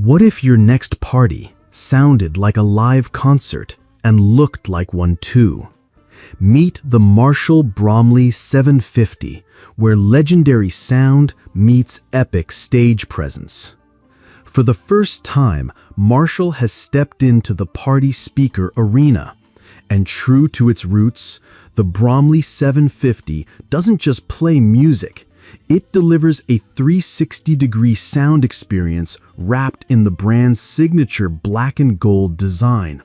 What if your next party sounded like a live concert and looked like one too? Meet the Marshall Bromley 750, where legendary sound meets epic stage presence. For the first time, Marshall has stepped into the party speaker arena. And true to its roots, the Bromley 750 doesn't just play music. It delivers a 360-degree sound experience wrapped in the brand's signature black and gold design.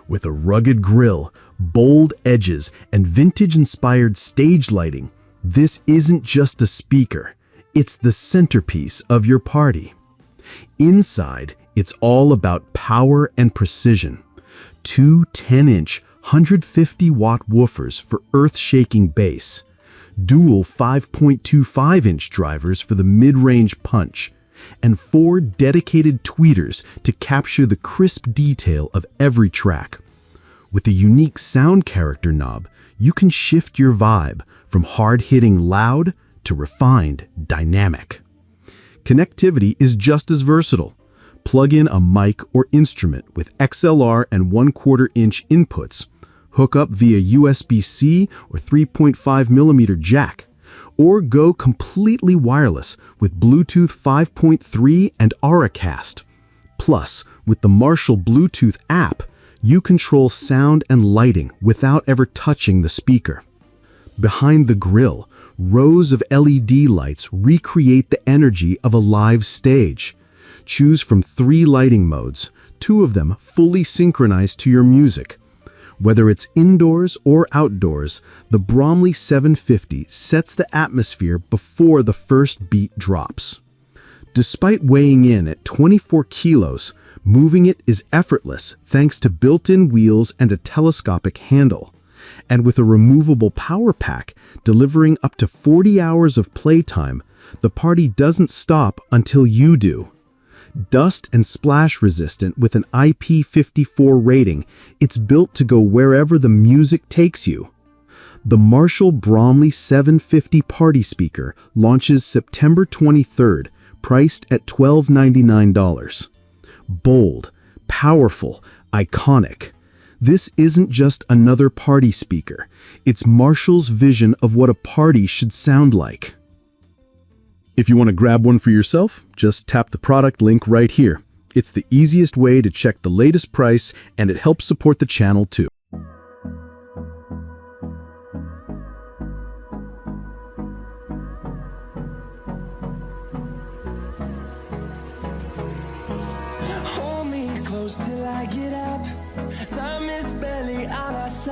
With a rugged grille, bold edges, and vintage-inspired stage lighting, this isn't just a speaker. It's the centerpiece of your party. Inside, it's all about power and precision. Two 10-inch, 150-watt woofers for earth-shaking bass, dual 5.25-inch drivers for the mid-range punch, and 4 dedicated tweeters to capture the crisp detail of every track. With a unique sound character knob, you can shift your vibe from hard-hitting loud to refined dynamic. Connectivity is just as versatile. Plug in a mic or instrument with XLR and 1/4-inch inputs, hook up via USB-C or 3.5mm jack, or go completely wireless with Bluetooth 5.3 and Auracast. Plus, with the Marshall Bluetooth app, you control sound and lighting without ever touching the speaker. Behind the grille, rows of LED lights recreate the energy of a live stage. Choose from 3 lighting modes, 2 of them fully synchronized to your music. Whether it's indoors or outdoors, the Bromley 750 sets the atmosphere before the first beat drops. Despite weighing in at 24 kilos, moving it is effortless thanks to built-in wheels and a telescopic handle. And with a removable power pack delivering up to 40 hours of playtime, the party doesn't stop until you do. Dust and splash resistant with an IP54 rating, it's built to go wherever the music takes you. The Marshall Bromley 750 party speaker launches September 23rd, priced at $1,299. Bold, powerful, iconic. This isn't just another party speaker. It's Marshall's vision of what a party should sound like. If you want to grab one for yourself, just tap the product link right here. It's the easiest way to check the latest price, and it helps support the channel too. Hold me close till I get up. Time is barely on our side.